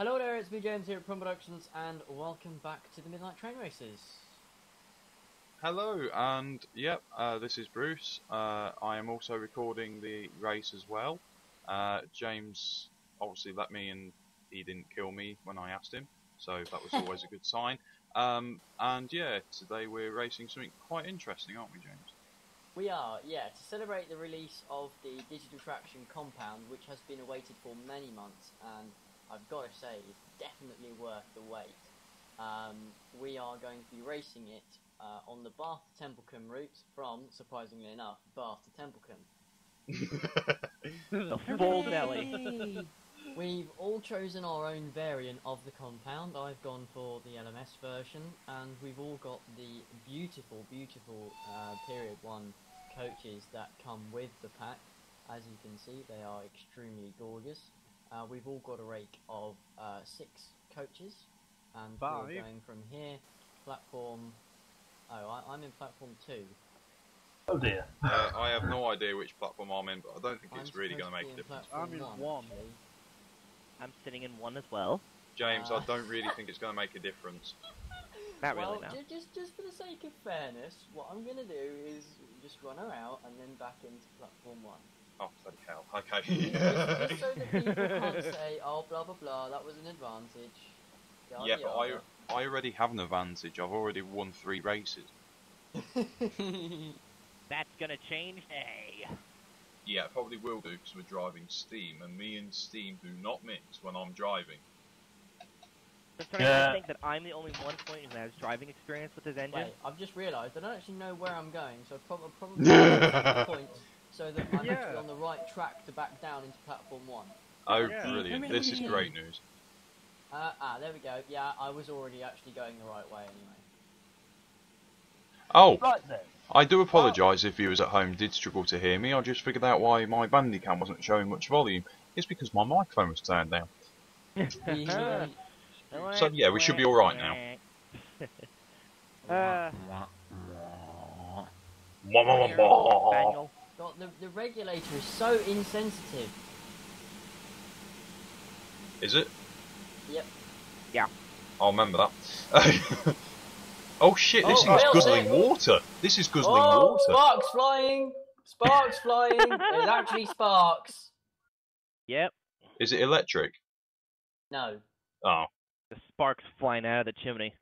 Hello there, it's me James here at Prom Productions, and welcome back to the Midnight Train Races. Hello, and yep, this is Bruce. I am also recording the race as well. James obviously let me, and he didn't kill me when I asked him, so that was always a good sign. And yeah, today we're racing something quite interesting, aren't we, James? We are, yeah, to celebrate the release of the Digital Traction Compound, which has been awaited for many months, and I've got to say, it's definitely worth the wait. We are going to be racing it on the Bath to Templecombe route from, surprisingly enough, Bath to Templecombe. The full belly. We've all chosen our own variant of the compound. I've gone for the LMS version, and we've all got the beautiful, beautiful Period 1 coaches that come with the pack. As you can see, they are extremely gorgeous. We've all got a rake of 6 coaches, and we're going from here, platform... Oh, I'm in platform 2. Oh dear. I have no idea which platform I'm in, but I don't think it's really going to make a difference. I'm in 1. I'm sitting in 1 as well. James, I don't really think it's going to make a difference. Not well, really, no. just for the sake of fairness, what I'm going to do is just run her out and then back into platform 1. Oh, bloody hell. Okay. just so that people can't say, oh, blah, blah, blah, that was an advantage. Yada, Yeah, but yada. I already have an advantage. I've already won 3 races. That's gonna change day. Yeah, it probably will do, because we're driving Steam, and me and Steam do not mix when I'm driving. I'm starting to think that I'm the only one point who has driving experience with this engine. Wait, I've just realised I don't actually know where I'm going, so I've probably the points so that I'm actually on the right track to back down into platform 1. Oh, brilliant. This is great news. There we go. Yeah, I was already actually going the right way anyway. Oh, Right then. I do apologise if viewers at home did struggle to hear me. I just figured out why my Bandicam wasn't showing much volume. It's because my microphone was turned down. So yeah, we should be alright now. Manual. God, the regulator is so insensitive. Is it? Yep. Yeah. I'll remember that. Oh shit, this is guzzling water. This is guzzling water. Sparks flying! Sparks flying! There's actually sparks. Yep. Is it electric? No. Oh. The sparks flying out of the chimney.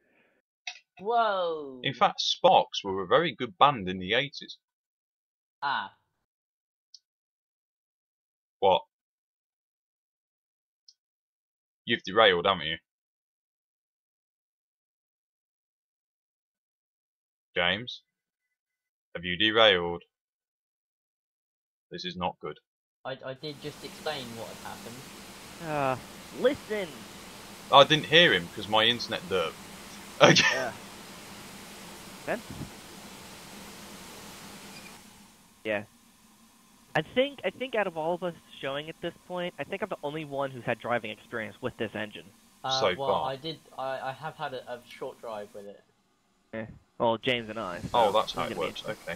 Whoa. In fact, Sparks were a very good band in the 80s. Ah. What? You've derailed, haven't you? James? Have you derailed? This is not good. I did just explain what had happened. Listen! I didn't hear him because my internet derped. Okay. Ben? Yeah. I think out of all of us showing at this point, I think I'm the only one who's had driving experience with this engine. So well, far. I have had a short drive with it. Yeah. Well, James and I. So Oh, that's how it works. Okay.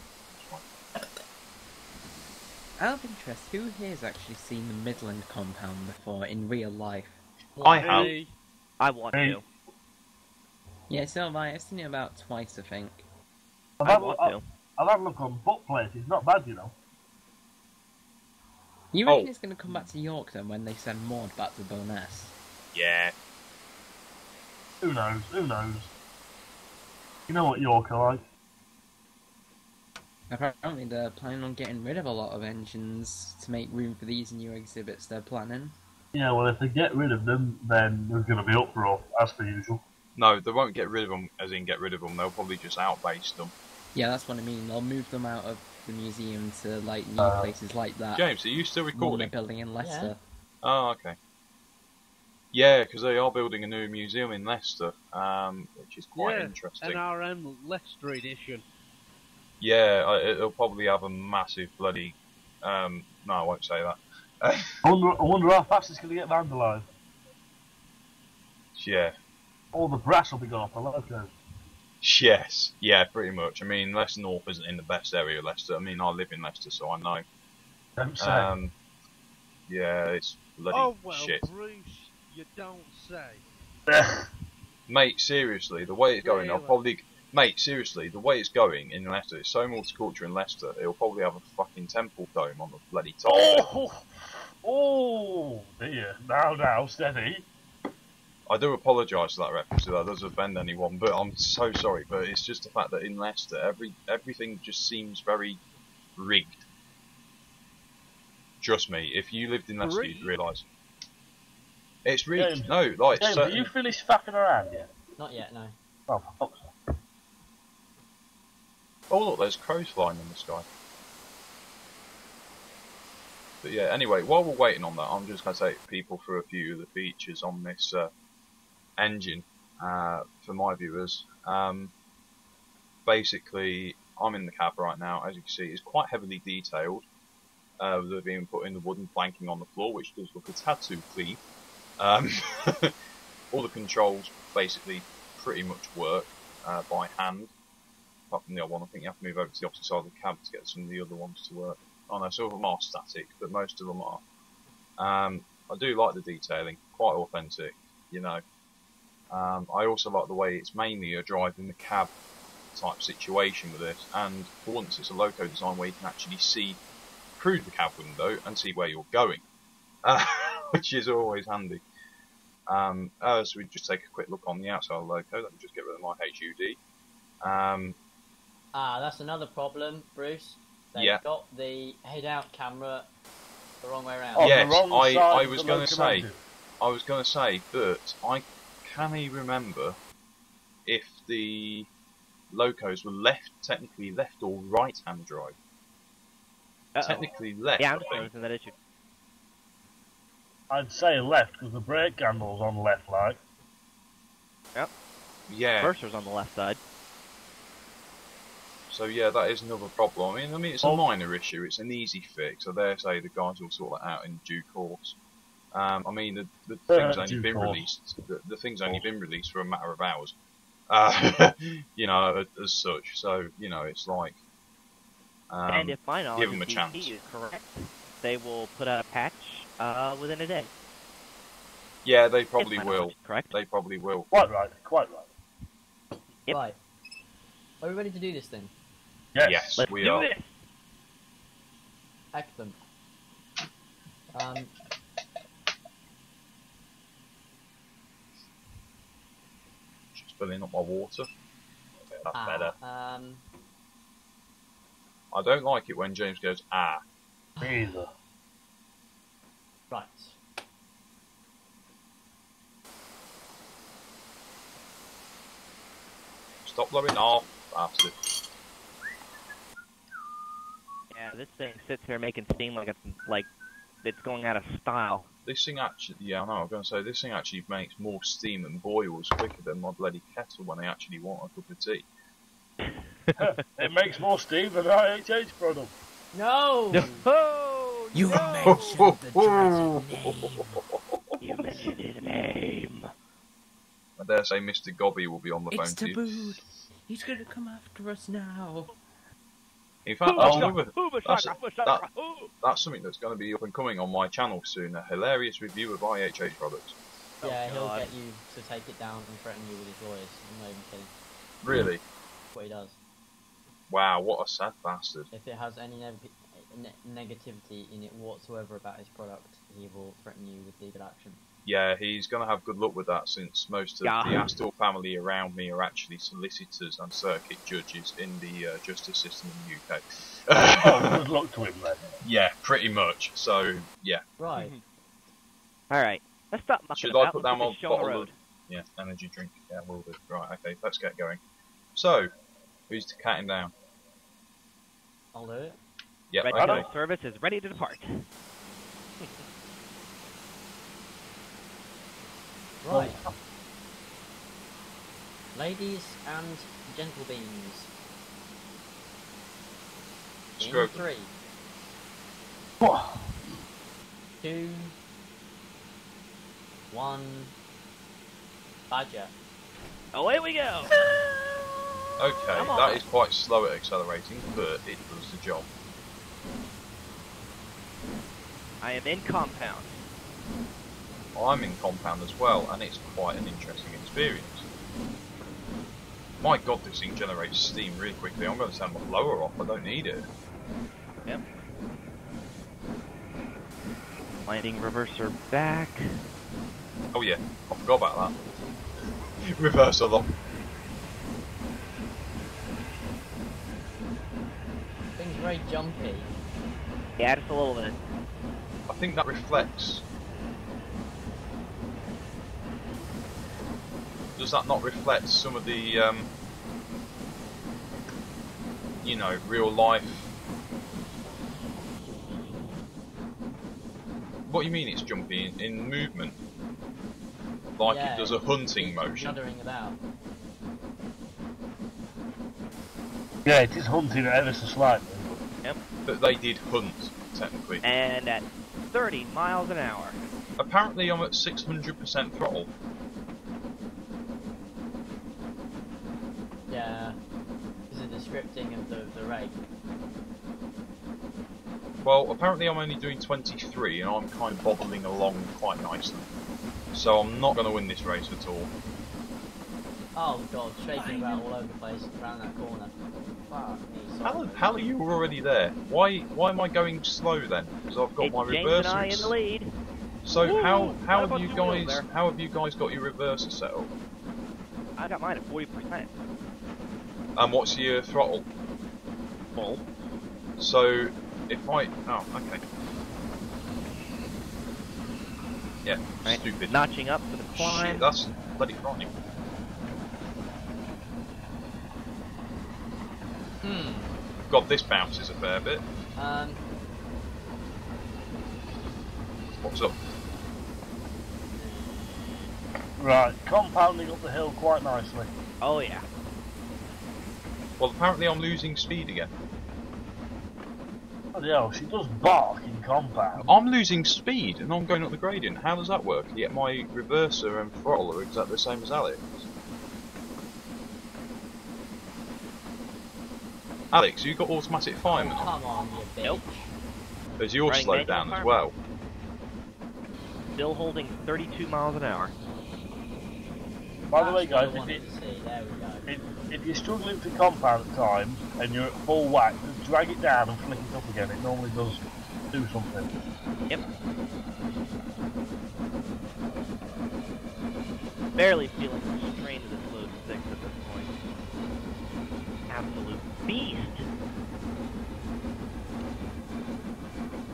Out of interest, who here has actually seen the Midland compound before in real life? I have. I want to. Yeah, so have I. I've seen it about twice, I think. I want to. I've had a look on bookplates. It's not bad, you know. You reckon it's going to come back to York then when they send Maud back to Boness? Yeah. Who knows? Who knows? You know what York are like. Apparently they're planning on getting rid of a lot of engines to make room for these new exhibits they're planning. Yeah, well, if they get rid of them, then there's going to be uproar, as per usual. No, they won't get rid of them, as in get rid of them. They'll probably just outbase them. Yeah, that's what I mean. They'll move them out of the museum to like new places like that. James, are you still recording? They're building in Leicester. Yeah. Oh, okay. Yeah, because they are building a new museum in Leicester, which is quite interesting. NRM Leicester edition. Yeah, it'll probably have a massive bloody... no, I won't say that. I wonder how fast it's going to get vandalised. Yeah. All the brass will be gone off the locos. Yes, yeah, pretty much. I mean, Leicester North isn't in the best area of Leicester. I mean, I live in Leicester, so I know. Don't say. Yeah, it's bloody Well, shit. Bruce, You don't say. Mate, seriously, the way it's going, I'll Really? probably... Mate, seriously, the way it's going in Leicester, it's so multicultural in Leicester, it'll probably have a fucking temple dome on the bloody top of it. Oh dear. Now, steady. I do apologise for that reference, that does offend anyone, but I'm so sorry, but it's just the fact that in Leicester, everything just seems very rigged. Trust me, if you lived in Leicester, you'd realise. It's rigged. James, No, like... James, have you finished faffing around yet? Not yet, no. Oh, for fuck's sake. Oh look, there's crows flying in the sky. But yeah, anyway, while we're waiting on that, I'm just going to take people through a few of the features on this engine for my viewers. Basically, I'm in the cab right now. As you can see, it's quite heavily detailed. They're being put in the wooden planking on the floor, which does look a tad too clean. All the controls basically pretty much work by hand. Apart from the other one, I think you have to move over to the opposite side of the cab to get some of the other ones to work. Oh no, some of them are static, but most of them are. I do like the detailing, quite authentic, you know. I also like the way it's mainly a drive in the cab type situation with this, and for once it's a loco design where you can actually see through the cab window and see where you're going, which is always handy. So we just take a quick look on the outside of the loco. Let me just get rid of my HUD. That's another problem, Bruce. They've Yeah. got the head-out camera the wrong way around. Oh, Yes, the wrong I side was of the going to say, locomotive. but I can't remember if the locos were technically left or right-hand drive. Technically left, Yeah, I I'm think. noticing that issue. I'd say left because the brake handle's on the left leg. Yeah. Cursor's on the left side. So yeah, that is another problem. I mean, it's a minor issue. It's an easy fix. I dare say the guys will sort that out in due course. I mean, the thing's only Due been course. released. The thing's only been released for a matter of hours. You know, as such. So you know, it's like. And if my knowledge give 'em of a chance. DT is correct, they will put out a patch within a day. Yeah, they If probably my will. knowledge is correct. They probably will. Quite right, quite right. Yep. Right. Are we ready to do this thing? Yes. Let's we do are. this! Excellent. Just filling up my water. Okay, that's better. I don't like it when James goes, ah. Me either. Right. Stop blowing off, bastard. Yeah, this thing sits here making steam like it's going out of style. This thing actually, yeah, I know, I was going to say, this thing actually makes more steam and boils quicker than my bloody kettle when I actually want a cup of tea. It makes more steam than our HH product. No! Oh, You no! mentioned the dreaded name. You mentioned his name. I dare say Mr. Gobby will be on the phone It's to you. tabooed. He's gonna come after us now. In fact, that's, That's something that's going to be up and coming on my channel soon, a hilarious review of IHH products. Yeah, he'll God. get you to take it down and threaten you with his lawyers. I'm not even kidding. Really? That's what he does. Wow, what a sad bastard. If it has any negativity in it whatsoever about his product, he will threaten you with legal action. Yeah, he's going to have good luck with that since most of Yeah. the Astor family around me are actually solicitors and circuit judges in the justice system in the UK. Oh, good luck to him then. Yeah, pretty much. So, yeah. Right. Alright, let's stop mucking Should I about. put Let's down get my this show on the bottle road. of yeah, energy drink? Yeah, will do. Right, okay, let's get going. So, who's counting down? I'll do it. Yeah, Red okay. Tunnel Service is ready to depart. Right. Ladies and gentle beans. In Stroke. 3, 2, 1. Badger. Away we go! Okay, Come on. that is quite slow at accelerating, but it does the job. I am in compound. I'm in compound as well, and it's quite an interesting experience. My god, this thing generates steam really quickly. I'm going to turn my blower off, I don't need it. Yep. Landing reverser back. Oh yeah, I forgot about that. Reverser lock. Thing's very jumpy. Yeah, just a little bit. I think that reflects. Does that not reflect some of the, you know, real life? What do you mean it's jumpy in movement? Like Yeah, it does a hunting keeps motion? Shuddering about. Yeah, it is hunting ever so slightly. Yep. But they did hunt, technically. And at 30 miles an hour. Apparently I'm at 600% throttle. Yeah. Is it the scripting of the rate? Well, apparently I'm only doing 23 and I'm kind of bobbling along quite nicely. So I'm not going to win this race at all. Oh god, shaking about all over the place around that corner. Fuck me, sorry. How are you already there? Why am I going slow then? Because I've got It's my James and I in the reversers. lead. So Woo! how What have about you the wheels guys there? how have you guys got your reverser set up? I got mine at 40%. And what's your throttle? Full. So if I okay. Yeah, Right. stupid. Notching up for the climb. Shit, that's bloody frightening. God, this bounces a fair bit. What's up? Right, compounding up the hill quite nicely. Oh yeah. Well, apparently I'm losing speed again. Bloody hell, she does bark in compound. I'm losing speed and I'm going up the gradient. How does that work? Yet my reverser and throttle are exactly the same as Alex. Alex, you got automatic fireman on? Come on, you bitch. Nope. Because yours Running slowed manual down as fireman. well. Still holding 32 miles an hour. By the way, That's what I guys, wanted to see. There we go. if you're struggling to compound at times and you're at full whack, just drag it down and flick it up again. It normally does do something. Yep. Barely feeling the strain of this load 6 at this point. Absolute beast.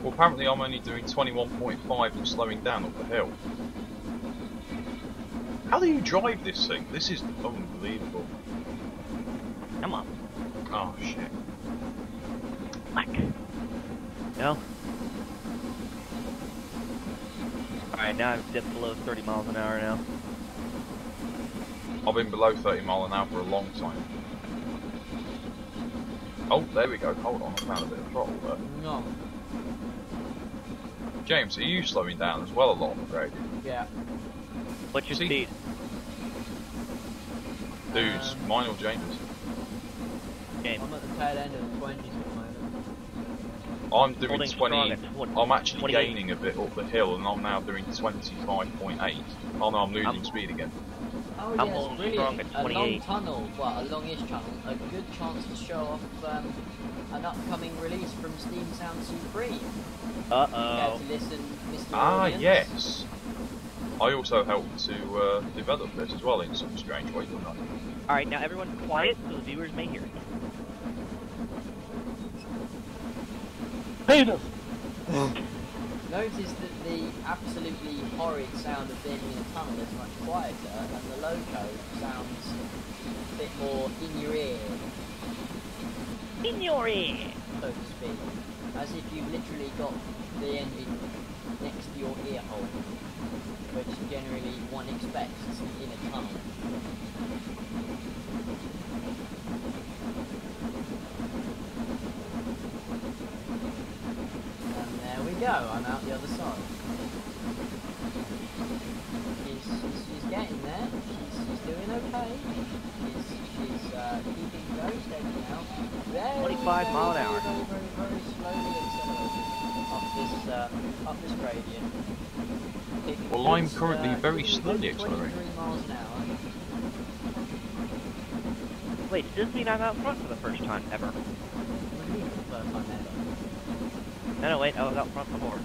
Well, apparently I'm only doing 21.5 and slowing down up the hill. How do you drive this thing? This is unbelievable. Come on. Oh shit. Whack. No. Alright, now I've dipped below 30 miles an hour now. I've been below 30 mile an hour for a long time. Oh, there we go. Hold on, I found a bit of throttle there. No. James, are you slowing down as well a lot on the gradient? Yeah. What's your See? speed? Dudes, mine or James? Game. I'm at the tail end of the 20s at the moment. I'm doing Holding 20. strong at 20. I'm actually 28. gaining a bit up the hill, and I'm now doing 25.8. Oh no, I'm losing speed again. Oh I'm yes, holding strong brilliant. at A long 28. tunnel, well, a longish tunnel. A good chance to show off an upcoming release from Steam Sound Supreme. Care Uh-oh. to listen, Mr. Ah, Audience? yes. I also helped to develop this as well in some strange way, didn't I? Alright, now everyone quiet so the viewers may hear it. Penis! Notice that the absolutely horrid sound of being in a tunnel is much quieter, and the loco sounds a bit more in your ear, In your ear! so to speak. As if you've literally got the engine next to your ear hole, which generally one expects in a tunnel. And there we go, I'm out the other side. She's getting there, she's doing okay. She's keeping very steady now. Very, 25 mile an hour. Very slowly accelerating up this up this gradient. It Well, I'm gives, currently very gives me slowly 23 accelerating. miles an hour. Wait, does this mean I'm out front for the first time ever? What do you mean for the first time ever? No, wait, I was out front before.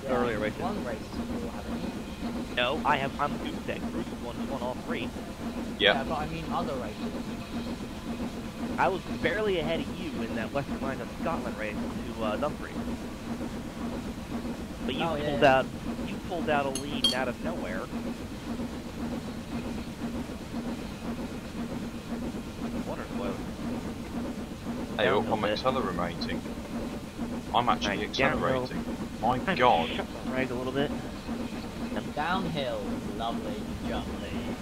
Earlier races. One race before, haven't you? No, I'm Goose Egg. Bruce won all 3. Yeah. But I mean other races. I was barely ahead of you in that Western Lines of Scotland race to Dumfries. But you pulled out a lead out of nowhere. Hey, look, I'm accelerating. I'm actually accelerating. My I'm God. Shut the rag a little bit. Downhill, lovely, jubbly.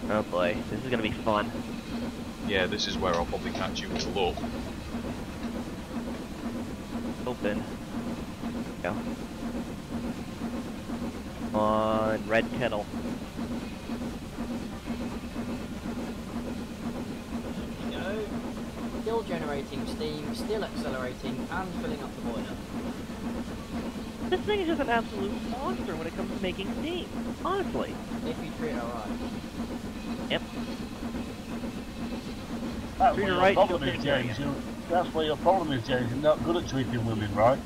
Oh boy, this is gonna be fun. Yeah, this is where I'll probably catch you with a look. Open. Go. On red kettle. There you go. Still generating steam, still accelerating, and filling up the boiler. This thing is just an absolute monster when it comes to making steam. Honestly. If you treat it alright. Yep. That's Treat where her your right, problem she'll is, take care of James. you. That's where your problem is, James. You're not good at treating women, right?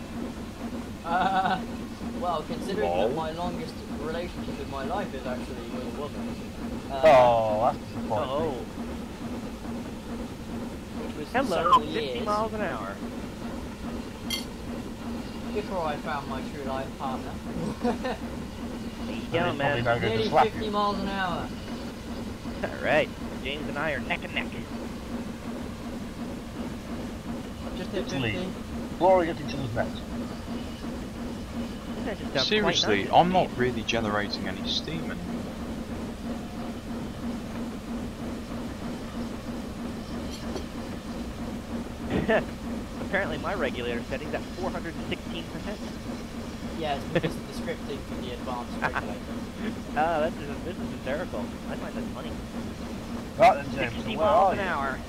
Well, considering Lol. that my longest relationship in my life is actually with a woman. Oh, that's disappointing. Oh. Which was Hello, several 50 years miles an hour. before I found my true life partner. Yeah, Probably man. no good to Nearly slap 50 you. miles an hour. Alright. James and I are neck and neck. I've just hit Italy. 50. Glory at each other's necks. That just sounds Seriously, quite nice. I'm not really generating any steam anymore. Apparently my regulator setting's at 416%. Yeah, it's because of the scripting for the advanced regulator. This is hysterical. I find that funny. Right then, James. 60 Where miles are an you? hour.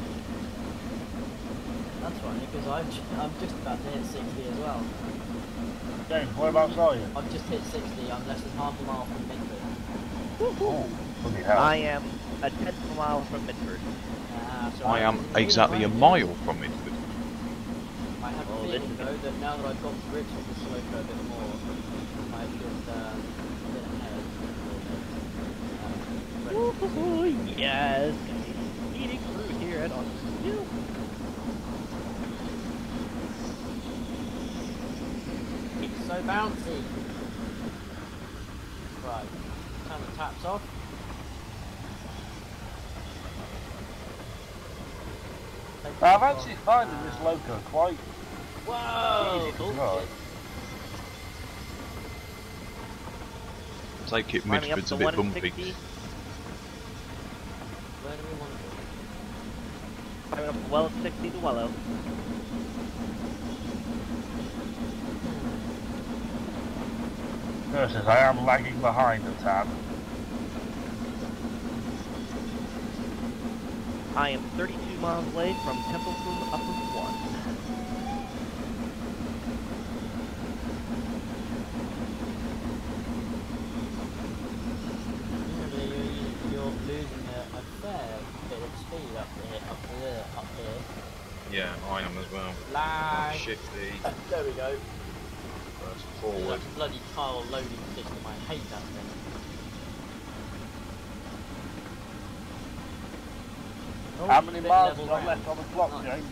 That's funny because I'm just about to hit 60 as well. James, whereabouts are you? I've just hit 60. I'm less than half a mile from Midford. Oh, bloody hell. I am a tenth of a mile from Midford. So I am really exactly a trying to- mile from it. I have Oh, a this feeling is- though that now that I've got to grips with the slope a bit more, I should get ahead a little bit. Ooh, yes. Eating through here at all. It's so bouncy. Right, turn the taps off. Take the I'm taps actually off. finding this loco quite Whoa! easy to bullshit. drive. Take it, Climbing up Midford's to a bit 160. bumpy. Where do we want to go? Climbing up well 60 to Wellow. Versus, I am lagging behind a tad. I am 32 miles away from Templeton Upper 1. You're losing a fair bit of speed up here. Yeah, I am as well. Lag. Shifty, There we go. burst forward. That bloody tile loading system, I hate that thing. Oh, How many bit miles level you got ground. left on the clock, Nice. James?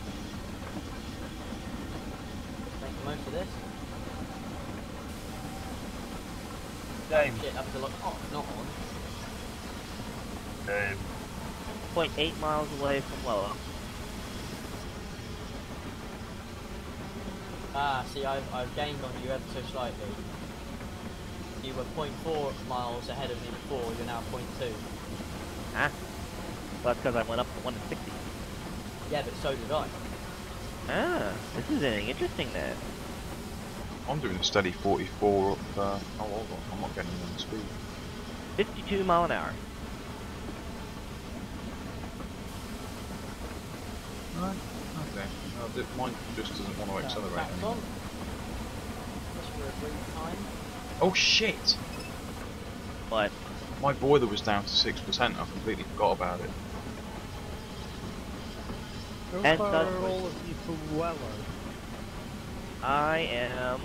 Make the most of this. James. Shit, that was a lot. Oh, not on. James. 0.8 miles away from Wellow. Ah, see, I've gained on you ever so slightly. You were 0.4 miles ahead of me before, you're now 0.2. Ah. Well, that's because I went up to 160. Yeah, but so did I. Ah, this is interesting then. I'm doing a steady 44 up, oh hold on, I'm not getting any speed. 52 mile an hour. Right, okay. Mine just doesn't want to accelerate Taps anymore. on. This for a brief time. Oh shit! But My boiler was down to 6%. I completely forgot about it. How And far does- are all of you from Wellow? I am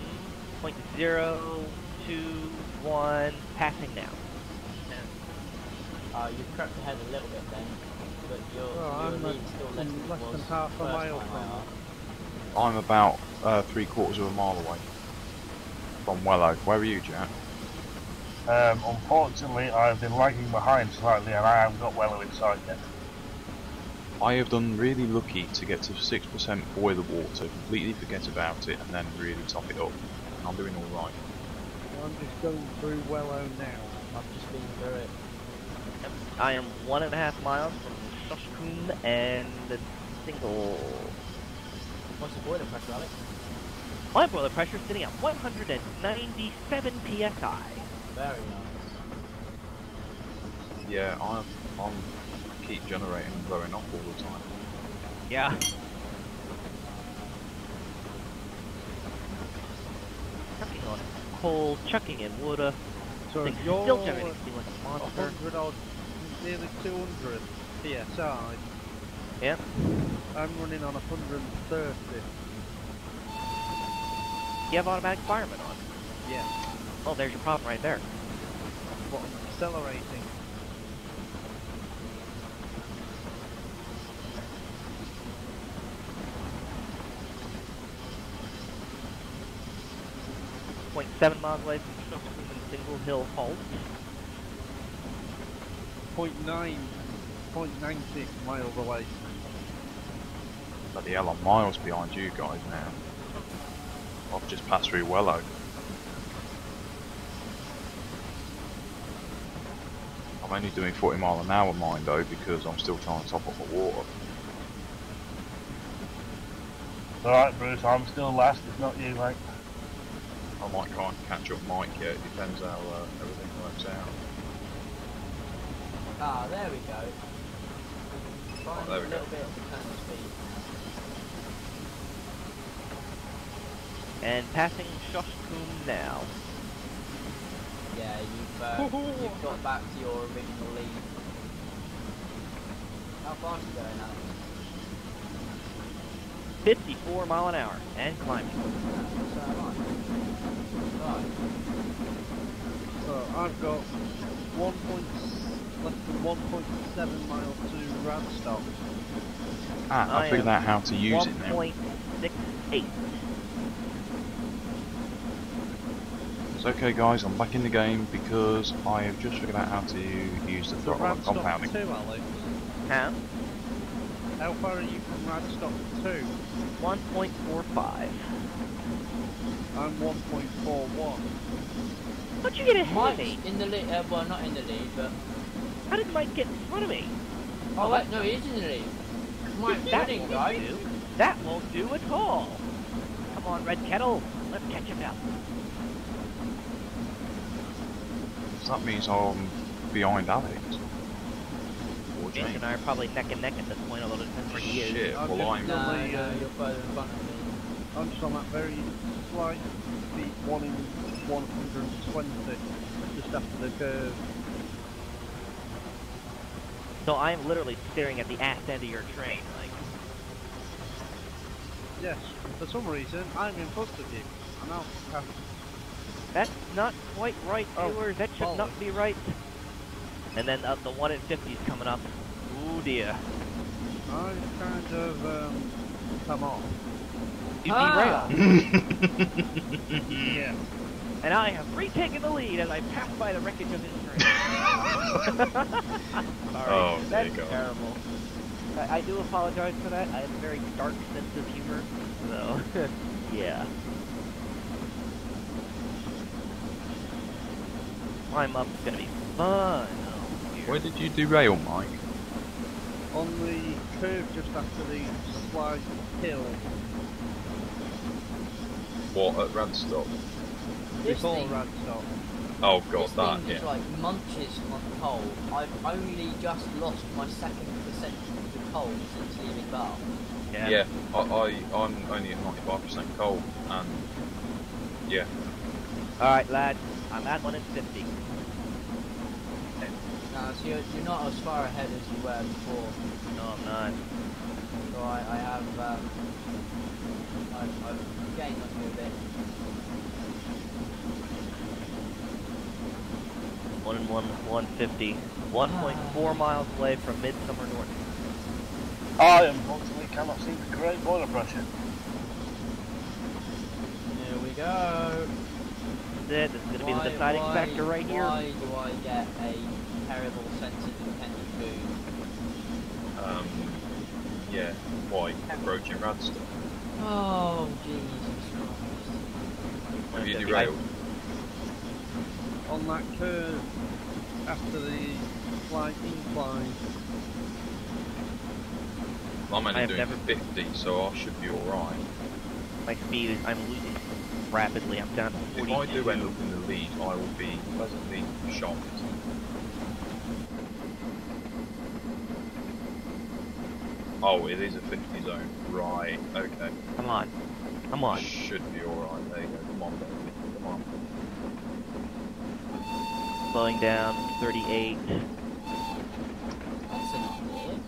0.021 passing now. You've crept ahead a little bit then, but your I'm lead still less than less it was than half a first mile time from out. I'm about 3/4 of a mile away from Wellow. Where are you, Jack? Unfortunately, I've been lagging behind slightly and I haven't got Wellow in sight yet. I have done really lucky to get to 6% boiler water, completely forget about it, and then really top it up. I'm doing alright. I'm just going through Wellow now. I've just been through it. I am 1.5 miles from Shoshkum and the single. What's the boiler pressure, Alex? My boiler pressure is sitting at 197 psi. Very nice. Yeah, I'm keep generating and blowing off all the time. Yeah. Chucking on coal, chucking in water. So Thing's you're still generating steam like a monster. 100 odd, nearly 200 PSI. Yep. I'm running on 130. You have automatic fireman on. Yeah. Oh, there's your problem right there. But I'm accelerating. .7 miles away from Shoshkum and Single Hill Halt. 0.90 miles away. Bloody hell, I'm miles behind you guys now. I've just passed through Wellow. I'm only doing 40 mile an hour mine though because I'm still trying to top up my water. Alright, Bruce, I'm still last, it's not you, mate. I might try and catch up Mike, yeah, it depends how everything works out. Ah, there we go. Find there a we little go. bit of return speed. And passing Shoshkum now. Yeah, you've got back to your original lead. How fast are you going, Alex? 54 mile an hour and climbing. So am I. Right. So I've got less than 1.7 miles to Radstock. Ah, I figured out how to use it now. 1.68. It's okay guys, I'm back in the game because I have just figured out how to use the So throttle and Radstock compounding. 2, Alex. Huh? How far are you from Radstock 2? 1.45. I'm 1.41. How'd you get ahead of Mike's me? in the lead, well not in the lead, but... How did Mike get in front of me? Oh wait, no, he is in the lead. Mike's That winning, won't guys. do. That won't do at all. Come on, Red Kettle. Let's catch him up. So that means I'm behind Alex. Or Jason James. and I are probably neck and neck at this point, although it depends where he is. Shit, I've well just I'm... No, Only, no, you're further in front of me. I'm just on that very slight speed, 1 in 120, just after the curve. So I'm literally staring at the ass end of your train, like. Yes, for some reason, I'm in front of you. I'm out. That's not quite right, Oh, viewers. That should not bollocks. be right. And then the 1 in 50 is coming up. Ooh dear. I've kind of come off. You Ah! derailed. Yeah. And I have retaken the lead as I pass by the wreckage of his train. Sorry, Oh, there that's you go. terrible. I do apologize for that. I have a very dark sense of humor. So, yeah. Climb up is gonna be fun. Oh, dear. Where did you derail, Mike? On the curve just after the slight hill. What, at Radstock? This Before thing, Radstock. Oh this god, that, thing yeah. just like munches on coal. I've only just lost my second percentage of the coal since leaving Bath. Yeah, I'm only at 95% cold, and yeah. Alright, lads, I'm at 1 in 50. No, so you're not as far ahead as you were before. No, I'm not. So I have I've gained on you a bit. 1 in 150. 1.4 miles away from Midsummer Norton. I unfortunately cannot seem to create boiler pressure. Here we go. This is going to be the deciding factor right here. Why do I get a terrible sense of intended food? Yeah, why? Approaching rad stuff. Oh, Jesus Christ. Have you derailed? On that curve, after the slight incline. I'm I only have doing never- 50, so I should be alright. My speed is, I'm losing rapidly. I'm down to If 42. I do end up in the lead, I will be pleasantly shocked. Oh, it is a 50 zone. Right, okay. Come on. Come on. Should be alright. There you go. Come on, baby. Come on. Slowing down, 38. That's enough, really.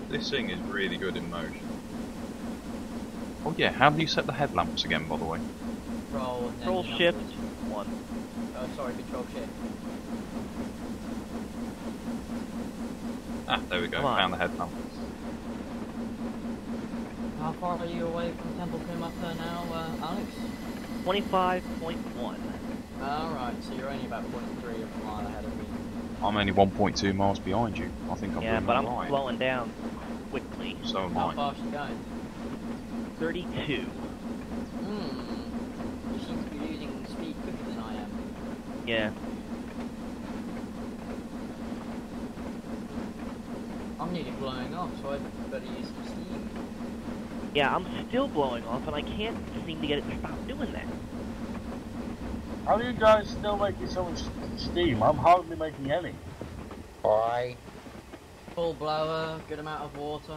This thing is really good in motion. Oh yeah, how do you set the headlamps again, by the way? Control and then Control the shift numbers. 1. Oh, sorry, control shift. Ah, there we go. Come on. Found the headlamp. How far are you away from Temple Kumappa now, Alex? 25.1. Alright, so you're only about 0.3 of a mile ahead of me. I'm only 1.2 miles behind you. I think I'm Yeah, doing but I'm alright. slowing down quickly. So am How I. fast are you going? 32. You seem to be losing speed quicker than I am. Yeah. I'm nearly blowing off, so I better use some steam. Yeah, I'm still blowing off, and I can't seem to get it to stop doing that. How are you guys still making so much steam? I'm hardly making any. Why? Full blower, good amount of water.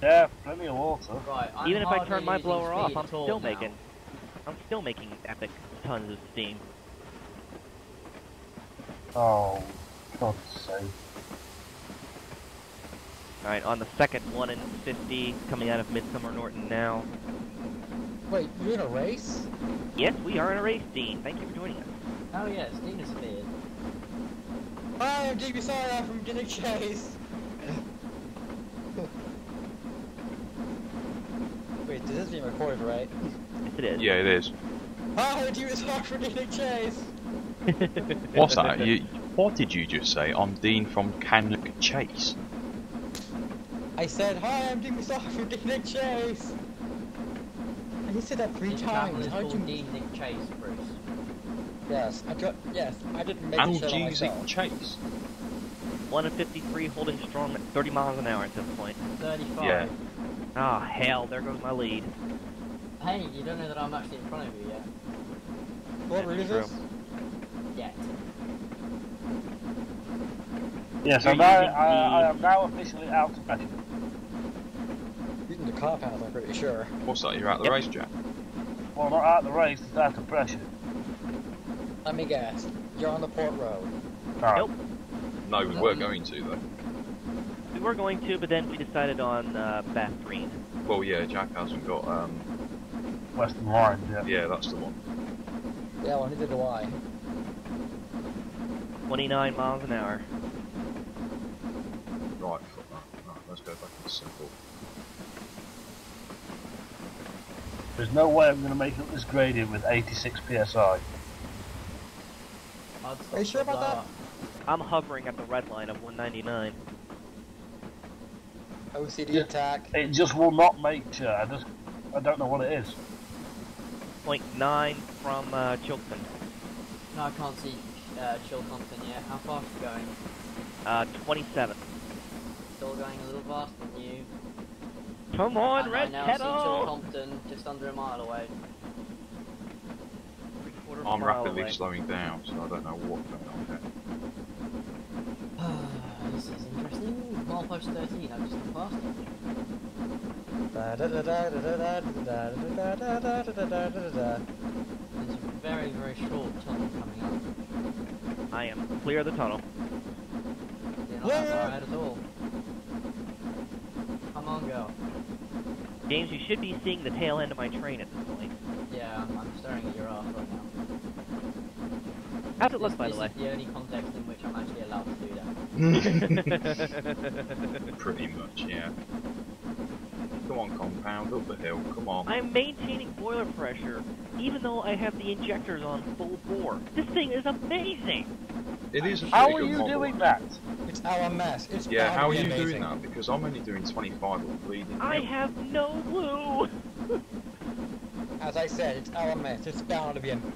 Yeah, plenty of water. Right, I'm Even if I hardly turn my losing blower off, speed I'm at all still now. making epic tons of steam. Oh, God's sake. Alright, on the second 1 in 50, coming out of Midsummer Norton now. Wait, you're in a race? Yes, we are in a race, Dean. Thank you for joining us. Oh yeah, steam is speed. Hi, I'm JB Sarah from Getting Chase. Wait, this is being recorded, right? Yes, it is. Yeah, it is. Hi, I'm JB Sarah from Getting Chase. What's that? What did you just say? I'm Dean from Cannock Chase. I said, hi, I'm JB Sarah from Getting Chase. And you said that 3 This channel times. is How'd called you... Nick Chase, Bruce. Yes, I didn't make it shit on myself. Analgesic Chase. 1 in 53, holding strong at 30 miles an hour at this point. 35. Yeah. Ah, hell, there goes my lead. Hey, you don't know that I'm actually in front of you yet. What route is True. this? Yet. Yes, You're I'm now, using I am now officially out of pressure. Using the car path, I'm pretty sure. What's that? You're out the Yep. race, Jack? Well, not out of the race, it's out of pressure. Let me guess. You're on the port road. Right. Nope. No, we were going to though. We were going to, but then we decided on Bath Green. Well, yeah, Jack hasn't got. Western Line, yeah. Yeah, that's the one. Yeah, well, neither do I. 29 miles an hour. Right, fuck that. Right, let's go back to simple. There's no way I'm going to make up this gradient with 86 psi. Are you sure about that? I'm hovering at the red line of 199. OCD Yeah. attack. It just will not make sure. I don't know what it is. 0.9 from Chilton. No, I can't see Chilcompton yet. How fast are you going? 27. Still going a little faster than you. Come on, And Red I now Kettle! see Chilcompton just under a mile away. 3/4 I'm mile rapidly away. slowing down, so I don't know what's going on here. This is interesting. Milepost 13, I've just gone past it. There's a very, very short tunnel coming up. I am clear of the tunnel. You're not that far ahead at all. Come on, go. James, you should be seeing the tail end of my train at this point. Yeah, I'm staring at your arse right now. How's it look, by the way? This is the only context in which I'm actually allowed to do that. Pretty much, yeah. Come on, compound, up the hill, come on. I'm maintaining boiler pressure, even though I have the injectors on full bore. This thing is amazing! It is a How pretty are good you model. doing that? It's LMS. It's Yeah, bound how to are be you amazing. doing that? Because I'm only doing 25 or bleeding. I have no clue! As I said, it's LMS. It's bound to be amazing.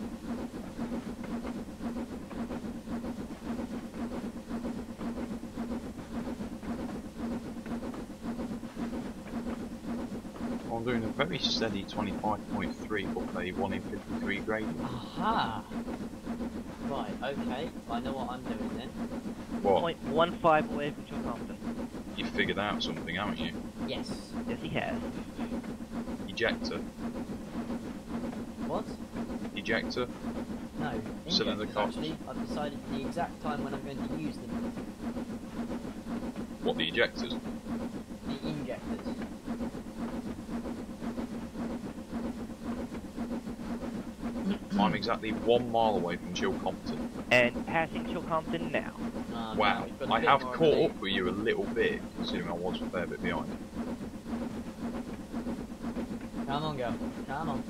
I'm doing a very steady 25.3 up a 1 in 53 grade. Aha! Right, okay. I know what I'm doing then. What? 0.15 away from Chilcompton. You figured out something, haven't you? Yes. Yes, he has. Ejector. What? Ejector. No. Cylinder Injectors, cock. actually. I've decided the exact time when I'm going to use them. What, the ejectors? The injectors. I'm exactly 1 mile away from Chilcompton. And passing Chilcompton now. Wow, We've got a I bit have more of a caught lead. up with you a little bit, considering I was a fair bit behind. Come on, go. Come on.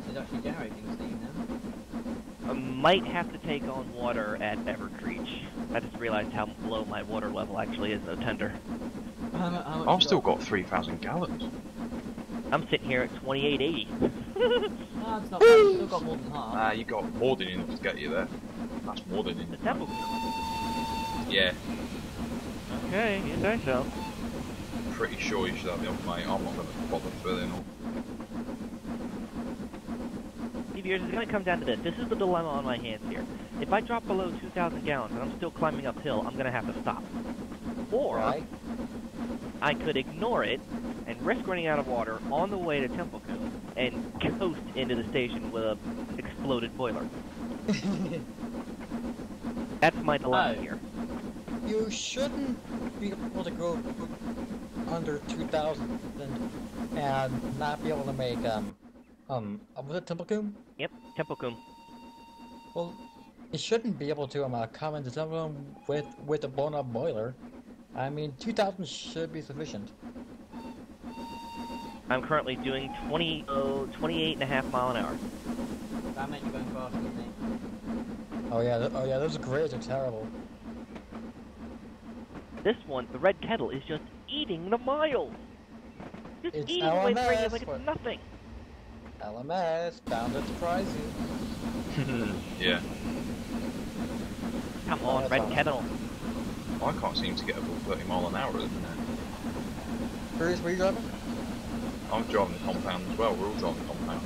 This is actually generating steam now. I might have to take on water at Evercreech. I just realized how low my water level actually is, though, Tender. How much I've you still got 3,000 gallons. I'm sitting here at 2880. Ah, it's not bad. You've still got more than half. Ah, you got more than enough to get you there. That's more than The enough. temple. Yeah, Okay, you say so. pretty sure you should have the off, mate. I'm not going to bother filling up. Viewers, it's going to come down to this. This is the dilemma on my hands here. If I drop below 2,000 gallons and I'm still climbing uphill, I'm going to have to stop. Or Right? I could ignore it and risk running out of water on the way to Templecoon and coast into the station with a exploded boiler. That's my dilemma Oh. here. You shouldn't be able to go under 2,000 and not be able to make, was it Templecoom? Yep, Templecoon. Well, you shouldn't be able to, come into Templecoom with a blown-up boiler. I mean, 2,000 should be sufficient. I'm currently doing 28.5 mile an hour. That meant you're going faster than me. Oh yeah, those grades are terrible. This one, the red kettle, is just eating the miles. Just It's eating away LMS, radius like what- it's nothing. LMS, bound to surprise you. Yeah, Come Oh, on, that's red awesome. kettle. I can't seem to get above 30 mile an hour at the minute. Bruce, were you driving? I'm driving the compound as well. We're all driving the compound.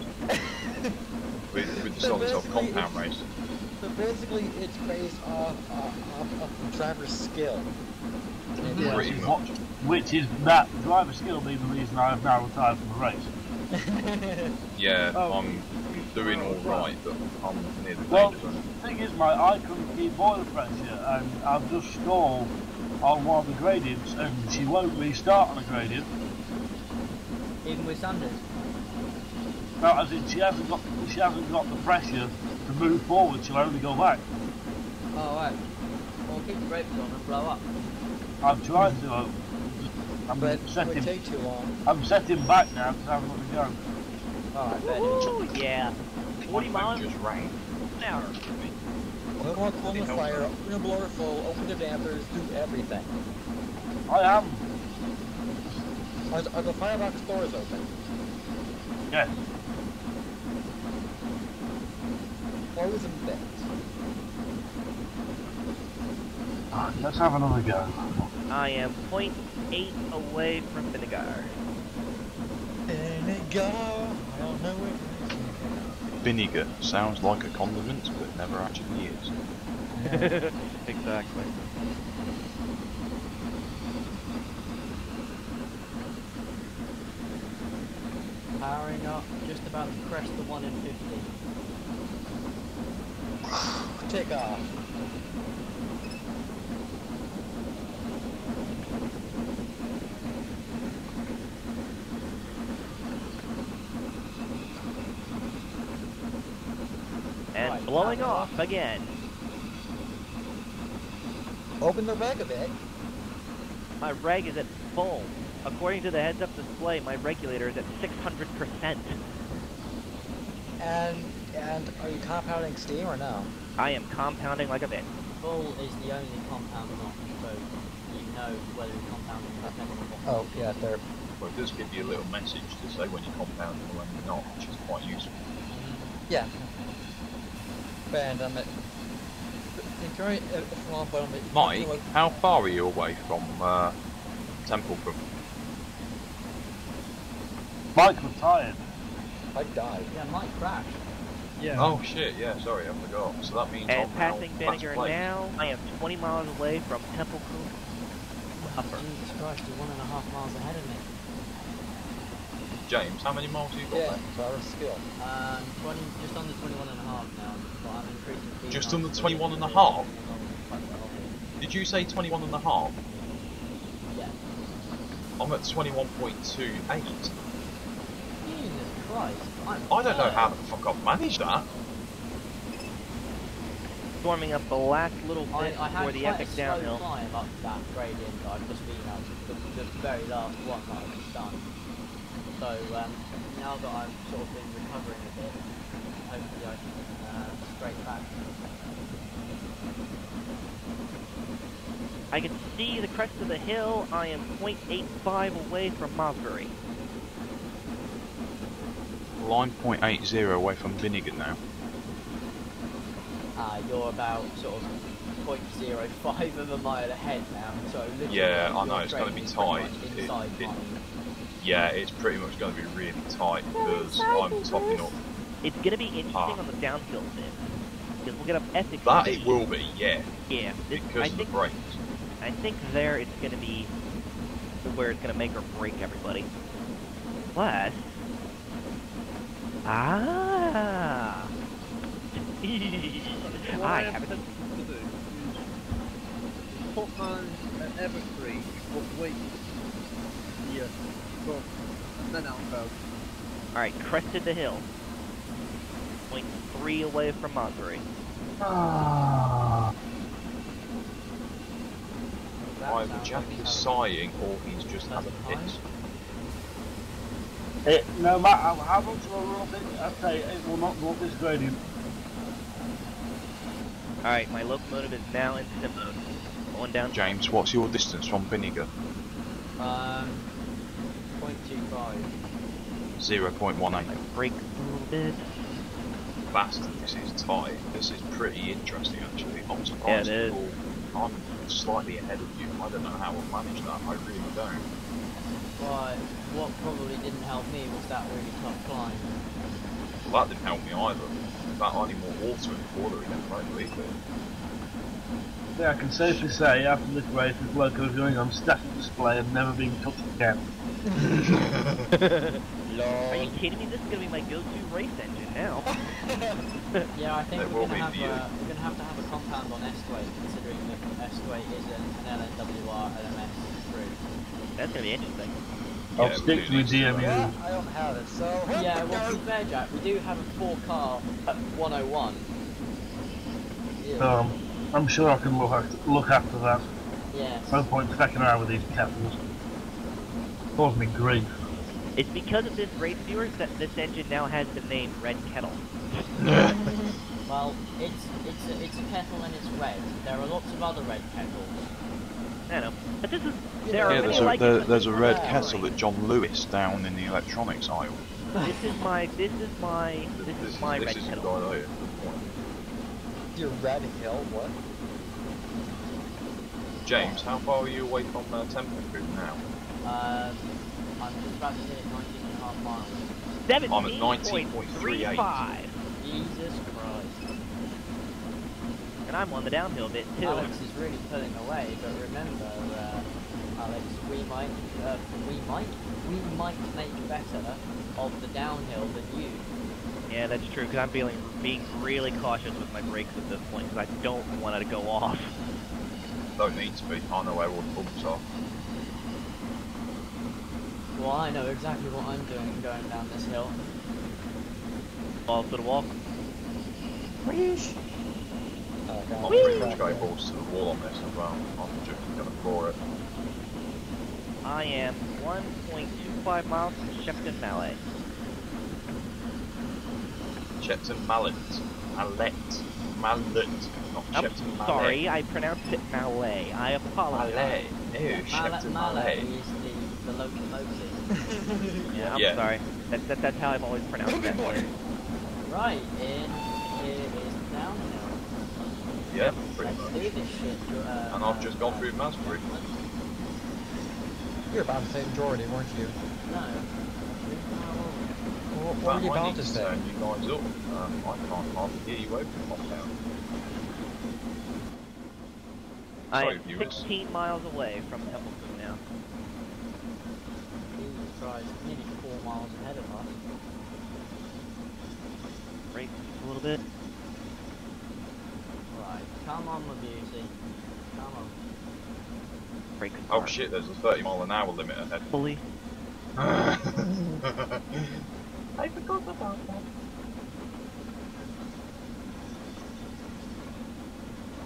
we So decided to have basically compound it's- racing. So basically, it's based off the driver's skill. Yeah, Pretty which is much. Which is that driver skill being the reason I have now retired from the race. Yeah, Oh. I'm doing all right, but I'm near the Well, danger zone. the thing is, mate, I couldn't keep boiler pressure, and I've just stalled on one of the gradients, and she won't restart on a gradient. Even with Sanders. No, as in she hasn't got the pressure to move forward. She'll only go back. Oh, right. Well, keep the brakes on and blow up. I've tried to. I'm But it would setting. take too long. I'm setting back now because I haven't got to go. Alright, fair. Ooh, yeah. 40 My miles phone just rang. an hour. Put one on the fire, open the blower full, open the dampers, do everything. I am. Are the firebox doors open? Yes. Close and bent. Let's have another go. I am 0.8 away from Vinegar. Vinegar, I don't know it. Vinegar sounds like a condiment, but never actually is. Exactly. Powering up, just about to crest the 1 in 50. Take off. And Right, blowing power off again. Open the reg a bit. My reg is at full. According to the heads-up display, my regulator is at 600%. And are you compounding steam or no? I am compounding like a bitch. Full is the only compound not, so you know whether you're compounding depending on what. Oh, yeah, there. Well, it does give you a little message to say when you're compounding and when you're not, which is quite useful. Yeah. And if you want, but Mike, how far are you away from Temple Crook? Mike retired. I died. Yeah, Mike crashed. Yeah. Oh shit, yeah, sorry, I forgot. So that means And I'm passing now Vinegar fast now, I am 20 miles away from Temple Crook. Upper. Jesus Christ, you're 1.5 miles ahead of me. James, how many miles have you got Yeah, left? power skill. just under 21 and a half now, but I'm increasing speed. Just now, under so 21 and a it's half? quite well. Did you say 21 and a half? Yeah. I'm at 21.28. Jesus Christ. I don't know how the fuck I've managed that. Storming up the last little I bit had before the quite epic a slow downhill. climb up that gradient that I've just been at, the very last one that I've just done. So now that I've sort of been recovering a bit, hopefully I can straight back. I can see the crest of the hill. I am 0.85 away from Mosbury. Well, I'm 0.80 away from Vinegar now. You're about sort of 0.05 of a mile ahead now, so literally Yeah, I your know, it's gonna be train is pretty tight. much inside It- mine. Yeah, it's pretty much going to be really tight because I'm topping up. It's going to be interesting on the downhill bit. Because we'll get up epic That speed. it will be, yeah, Yeah. because of the brakes. I think there it's going to be where it's going to make or break everybody. Plus... Ah! What I am haven't... tempted to do is put mine at Evergreen, but wait. Yeah. But then I'll go. Alright, crested the hill. 0.3 away from Mosbury. Ah. That Either sounds Jack like he's is having- sighing or he's just had a That's piss. No matter how much of a run up it, I say it will not go up this gradient. Alright, my locomotive is now in sim mode. Going down. James, what's your distance from Vinegar? 0.25. 0.18. Break a little bit. Bastard, this is tight. This is pretty interesting actually. I'm surprised. Yeah, it is. I'm slightly ahead of you. I don't know how I've managed that. I really don't. But what probably didn't help me was that really tough climb. Well, that didn't help me either. In fact, I need more water in the water again, right? Believe it. Yeah, I can safely say after this race, this locomotive going on static display and never being touched again. Are you kidding me? This is going to be my go-to race engine now. Yeah, I think There we're will gonna be have for you. we're gonna have to have a compound on S-Way, considering that S-Way isn't an LNWR LMS route. That's going to be interesting. I'll Yeah, stick we to do my need to do DMU. Yeah, I don't have it, so... Yeah, well, to be fair, Jack, we do have a 4-car at 101. Yeah. I'm sure I can look after that. Yes. No point stacking around with these captains. Cause me grief. It's because of this race, viewers, that this engine now has the name Red Kettle. Well, it's a kettle and it's red. There are lots of other red kettles. I know. But this is... There Yeah, are there's many a like it, but there's a this red is kettle mine. at John Lewis down in the electronics aisle. This is my This red is kettle. the guy here. You're red hill, what? James, how far are you away from Temple Group now? I'm just about to hit 19.5 miles. 17.35. I'm at 19.38. Jesus Christ. And I'm on the downhill bit too. Alex is really pulling away, but remember, Alex, we might make better of the downhill than you. Yeah, that's true, because I'm being really cautious with my brakes at this point, because I don't want it to go off. Don't need to be. I know where all the bumps are. Well, I know exactly what I'm doing going down this hill. Balls to the wall. Wheesh! I'm pretty much going balls to the wall on this as well. I'm just going to floor it. I am 1.25 miles from Shepton Mallet. Shepton Mallet. Mallet. Mallet. Not I'm Shepton Mallet. sorry, I pronounced it Mallet. I apologize. Mallet. Ew, Shepton Mallet Mallet. is the locomotive. Yeah, I'm Yeah. sorry. That's how I've always pronounced that word. Right, here is downhill. Yeah, pretty Let's much. do this shit. And I've just gone through Masbury. You were about to say majority, weren't you? No. What were you I about need to to say? turn you guys up. I can't hardly hear you open lockdown. I Sorry, am viewers. 16 miles away from Templeton now. Jesus Christ, nearly 4 miles ahead of us. Brake a little bit. Right, come on, my beauty. Come on. Brake Oh hard. shit, there's a 30-mile-an-hour limit ahead. Fully. I forgot about that.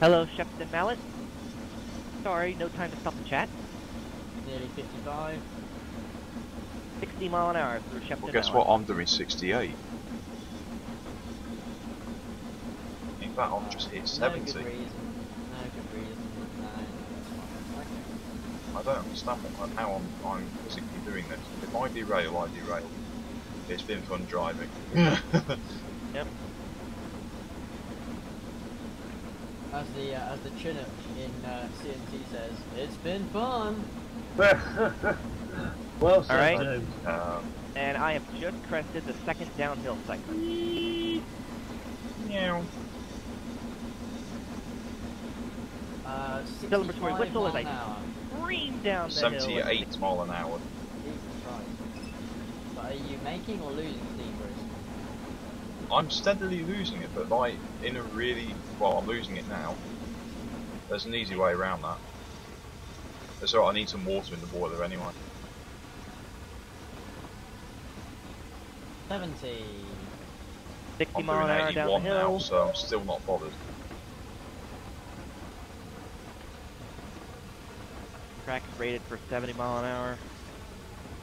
Hello, Shepton Mallet. Sorry, no time to stop the chat. Nearly 55. 60 mile an hour through Shepton Well, guess Mallet. what? I'm doing 68. In fact, I've just hit 70. No good reason. No good reason. No, that's fine. I don't understand how I'm physically doing this. If I derail, I derail. It's been fun driving. Yep. As the Chinook in CNT says, it's been fun. Well said, Alright. James. And I have just crested the second downhill segment. Meow. 65 Celebratory whistle as mile an I hour. scream down the hill. 78 mile an hour. Jesus Christ. But are you making or losing steam, Bruce? I'm steadily losing it, but like in a really well, I'm losing it now. There's an easy way around that. That's alright. I need some water in the boiler anyway. 70. 60 I'm mile doing an hour down the 81 now, hill. so I'm still not bothered. Track rated for 70 mile an hour.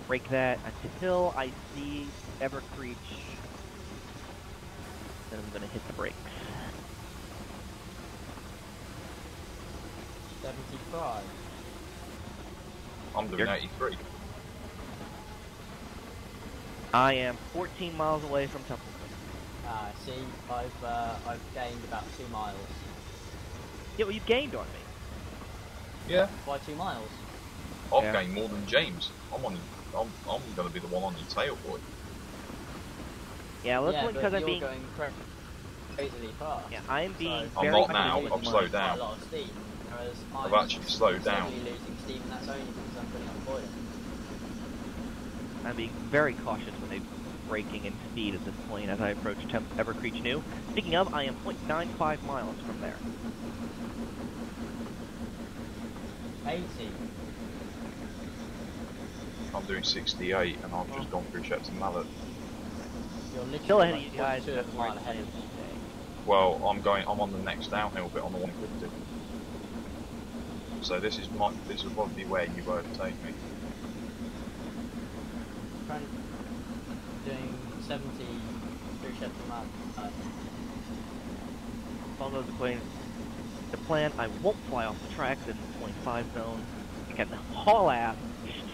Break that until I see Evercreech. Then I'm gonna hit the brakes. 75. I'm doing You're- 83. I am 14 miles away from Templeton. See, I've gained about 2 miles. Yeah, well, you gained on me. Yeah, By 2 miles. I've Yeah. gained more than James. I'm going to be the one on your tail, boy. Yeah, well, that's yeah, only but because I'm you're being. going crazily fast. Yeah, I'm being So- I'm very not now, cautious I've with slowed my- Quite down. a lot of steam, whereas I've I'm actually slowed down. steadily losing steam, and that's only because I'm putting on boiler. I'm being very cautious with a braking and speed at this point as I approach Evercreech New. Speaking of, I am 0.95 miles from there. 80. I'm doing 68, and I've just gone through Shepton Mallet. You're literally Still ahead of like you guys. 0.2 That's of a where mile it's ahead of at me. today. Well, I'm on the next downhill bit on the 150. So this will probably be where you overtake me. Doing 70 through Shepton Mallet. Follows according to plan, I won't fly off the tracks in the 25 zone. I can haul ass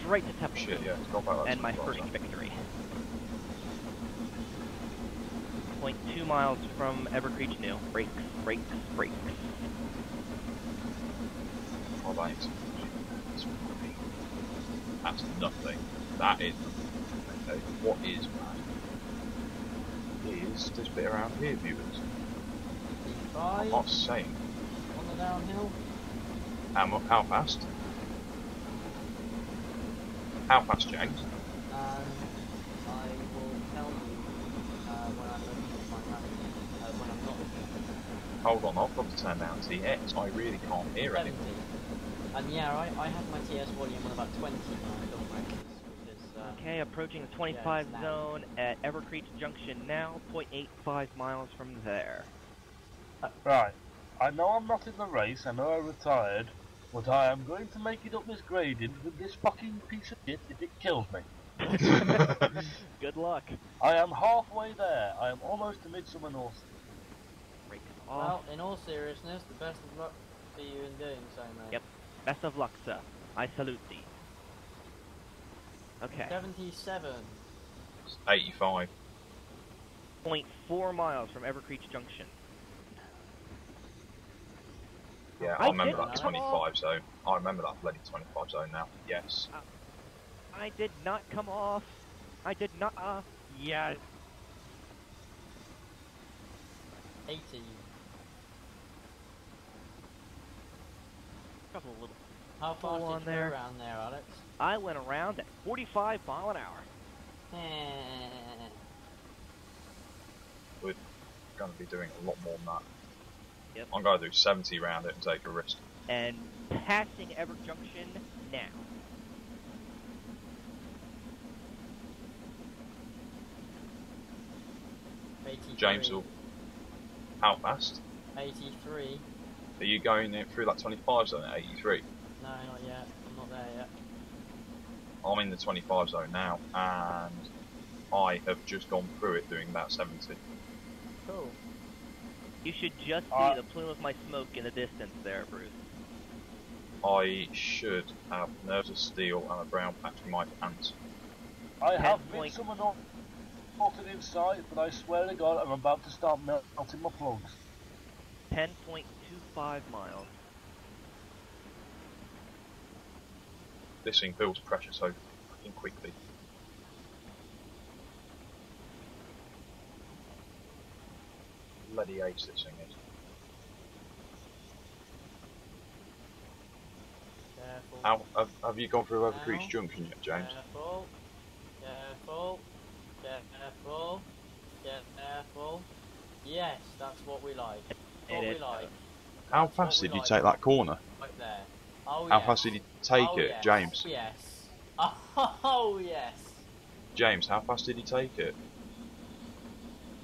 straight to Templeton Shit, yeah, it's got about that and my sort of first process. victory. 0.2 miles from Evercreech New. Brakes, brakes, brakes. Oh, that is. That's nothing. That is nothing. Okay, what is mad is this bit around here, viewers. I'm 55. not saying the downhill. How fast? How fast, James? And I will tell you when I'm looking at my map, when I'm not looking at my Hold on, I've got to turn down TX. I really can't hear 70. anything. And yeah, I have my TS volume on about 20 when I film races, because Okay, approaching the 25 it's loud. zone at Evercreek Junction now, 0.85 miles from there. Right. I know I'm not in the race, I know I retired, but I am going to make it up this gradient with this fucking piece of shit if it kills me. Good luck. I am halfway there. I am almost to Midsummer North. Break off. Well, in all seriousness, the best of luck to you in doing so, mate. Yep. Best of luck, sir. I salute thee. Okay. 77. 85. 0.4 miles from Evercreek Junction. Yeah, I I remember did that come 25 zone. I remember that bloody 25 zone now. Yes. I did not come off. I did not. Yes. 80. Couple of little. How fast on did you there. go around there, Alex? I went around at 45 mile an hour. We're going to be doing a lot more than that. Yep. I'm going to do 70 round it and take a risk. And passing Everett Junction now. James will. How fast? 83. Are you going in through that 25 zone at 83? No, not yet. I'm not there yet. I'm in the 25 zone now, and I have just gone through it doing about 70. Cool. You should just see the plume of my smoke in the distance there, Bruce. I should have nerves of steel and a brown patch in my pants. I have 10 Midsummer North in sight, but I swear to God, I'm about to start melting my plugs. 10.25 miles. This thing builds pressure so fucking quickly. Bloody ace this thing is. Careful. Have you gone through Now. Evercreek Junction yet, James? Careful. Careful. Careful. Careful. Yes, that's what we like. That's what we like. How That's what fast we did you like. take that corner? Right there. Oh, How yes. fast did you take Oh, it, yes. James? Yes. Oh, yes. James, how fast did you take it?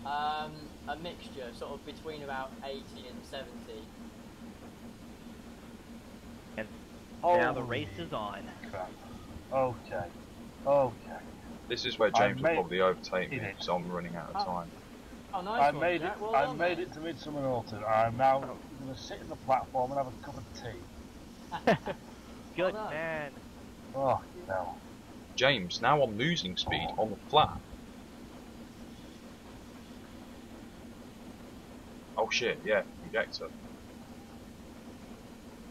A mixture, sort of between about 80 and 70. And Oh, now the race is on. crap. Okay. Okay. This is where I James will made probably overtake me, it. so I'm running out of time. Oh, nice I one, made it. Jack. Well I done, made mate. it to Midsummer Norton. I'm now going to sit in the platform and have a cup of tea. Good done. man. Oh no. James, now I'm losing speed on the flat. Oh shit, yeah, ejector.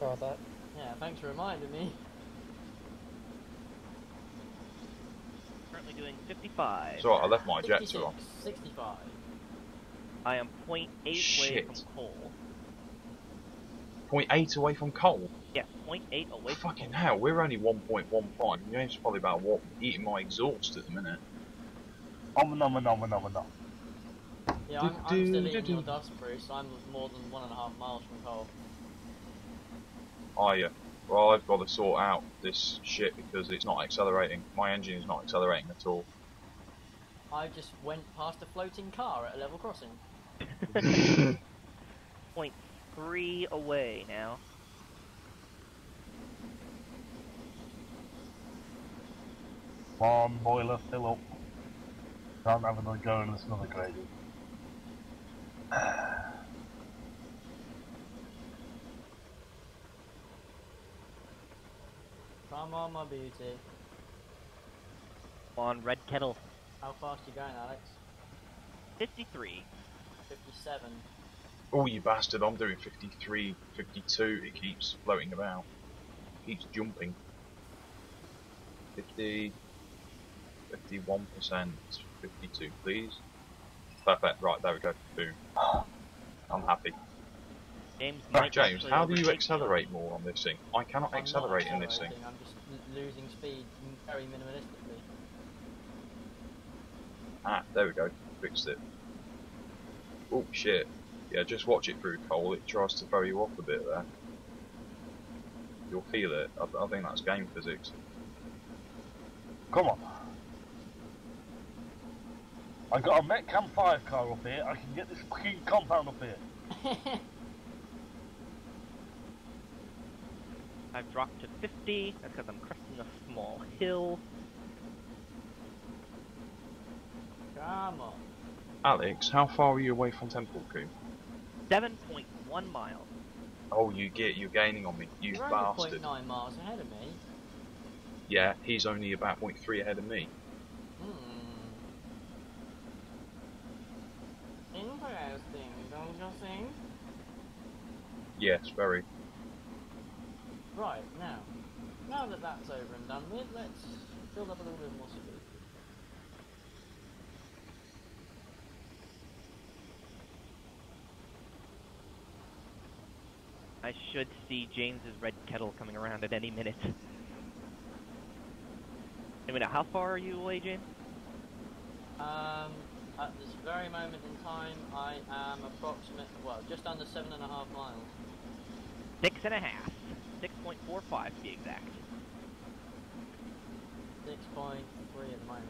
About that. Yeah, thanks for reminding me. Currently doing 55. It's alright, I left my ejector 66, on. 65. I am 0.8 away Shit. from coal. 0.8 away from coal. Yeah, 0.8 away from Fucking coal. hell, we're only 1.15. James is probably about what, eating my exhaust at the minute. Nom. Yeah, I'm still eating your dust, Bruce. I'm more than 1.5 miles from coal. Oh yeah. Well, I've got to sort out this shit because it's not accelerating. My engine is not accelerating at all. I just went past a floating car at a level crossing. 0.3 away now. Come on, boiler, fill up. Can't have another go in this another gradient. Come on, my beauty. On Red Kettle. How fast you going, Alex? 53. 57. Oh, you bastard, I'm doing 53, 52. It keeps floating about. It keeps jumping. 50, 51%, 52, please. Perfect, right, there we go. Boom. I'm happy. James, No, might James, actually how do you overtake me. accelerate more on this thing? I cannot I'm accelerate not in this thing. accelerating, I'm just losing speed very minimalistically. Ah, there we go. Fixed it. Oh shit. Yeah, just watch it through, Cole. It tries to throw you off a bit there. You'll feel it. I think that's game physics. Come on. I got a Metcam 5 car up here. I can get this fucking compound up here. I've dropped to 50. That's because I'm cresting a small hill. Come on. Alex, how far are you away from Temple Coombe? 7.1 miles. Oh, you're gaining on me, you You're bastard. only 0.9 miles ahead of me. Yeah, he's only about 0.3 ahead of me. Interesting, don't you think? Yes, very. Right, now that that's over and done with, let's build up a little bit more speed. I should see James's red kettle coming around at any minute. I mean, how far are you away, James? At this very moment in time, I am just under 7.5 miles. 6.5. 6.45 to be exact. 6.3 at the moment.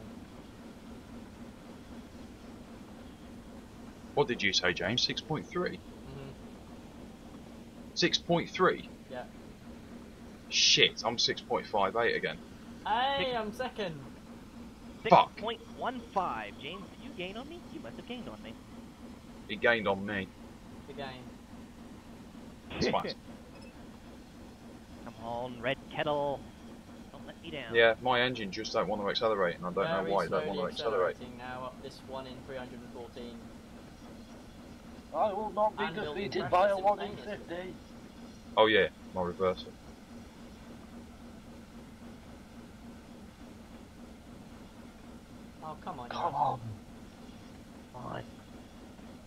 What did you say, James? 6.3? Mhm. 6.3? Yeah. Shit, I'm 6.58 again. Hey, I'm second. Fuck. 6.15. James, did you gain on me? You must have gained on me. He gained on me. The game. It's fine. Come on, red kettle. Don't let me down. Yeah, my engine just don't want to accelerate, and I don't know why it don't want to accelerate. Accelerating now up this one in 314. I will not be And building defeated pressure by a 1 in simultaneously. 50. Oh yeah, my reversal. Oh, come on. Come on. Come on.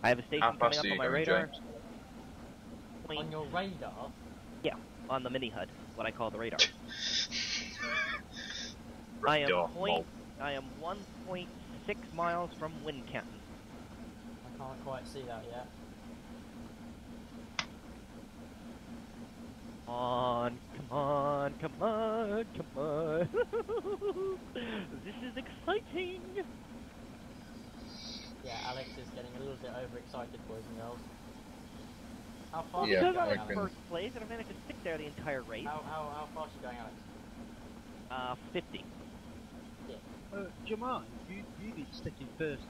I have a station How coming fast up are you on my going, radar. James? On your radar? Yeah, on the mini HUD, what I call the radar. I am Radar, lol. 1.6 miles from Wincanton. I can't quite see that yet. Come on, come on, come on, come on. This is exciting. Yeah, Alex is getting a little bit overexcited, boys and girls. How fast Yeah, are you Because going, I'm I in can- first place and I managed to stick there the entire race. How fast are you going, Alex? 50. Do you mind? You didn't stick in first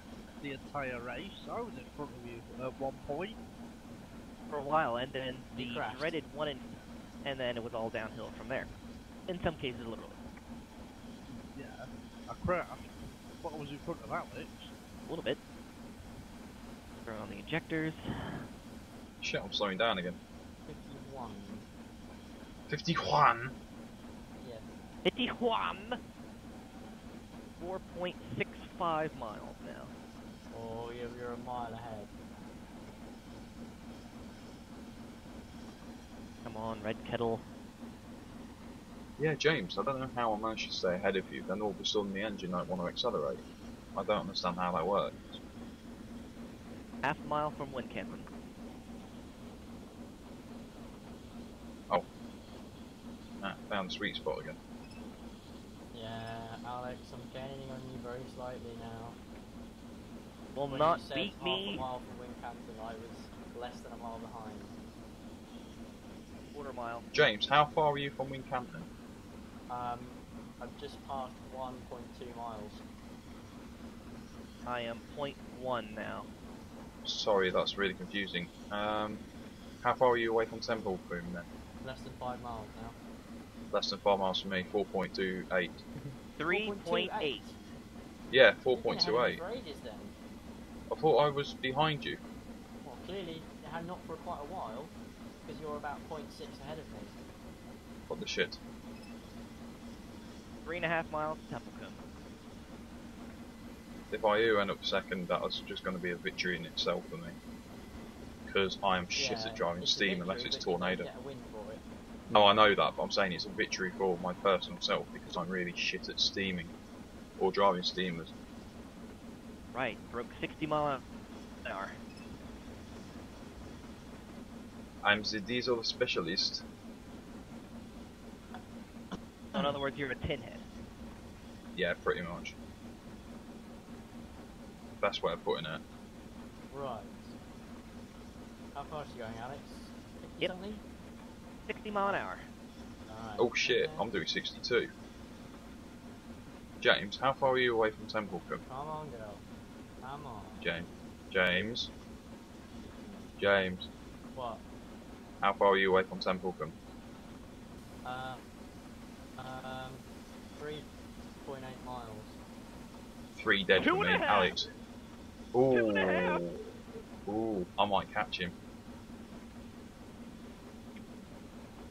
the entire race. I was in front of you at one point. For a while, and then You the crashed. dreaded and then it was all downhill from there. In some cases, literally. Yeah, I crashed, but I was in front of Alex. A little bit. Turn on the injectors. Shit, I'm slowing down again. 51. 51? Yeah. 51! 4.65 miles now. Oh, you're a mile ahead. Come on, red kettle. Yeah, James, I don't know how I managed to stay ahead of you, then all of a sudden the engine don't want to accelerate. I don't understand how that works. Half a mile from Wincanton. Ah, found the sweet spot again. Yeah, Alex, I'm gaining on you very slightly now. Will When not you said beat half a me. mile from Wincanton, I was less than a mile behind. Quarter mile. James, how far are you from Wincanton? I've just passed 1.2 miles. I am 0.1 now. Sorry, that's really confusing. How far are you away from Temple Coombe then? Less than 5 miles now. Less than 5 miles from me, 4.28. 3.8. Yeah, You've been ahead of me 4.28. for ages then. I thought I was behind you. Well, clearly, not for quite a while, because you're about 0.6 ahead of me. What the shit? 3.5 miles to Templecombe. If I do end up second, that was just going to be a victory in itself for me. because I am shit Yeah, at driving it's a steam unless victory, it's but you don't tornado. get a win for it. No, I know that, but I'm saying it's a victory for my personal self because I'm really shit at steaming or driving steamers. Right, broke 60 mile an hour. I'm the diesel specialist. In other words, you're a tin head. Yeah, pretty much. Best way of putting it. Right. How fast are you going, Alex? 50 Yep. something? 60 mile an hour. Alright. Oh shit, okay. I'm doing 62. James, how far are you away from Templecombe? Come on, girl. Come on. James. What? How far are you away from Templecombe? 3.8 miles. 3 dead for me, 2.5. Alex. 2.5. Ooh, I might catch him.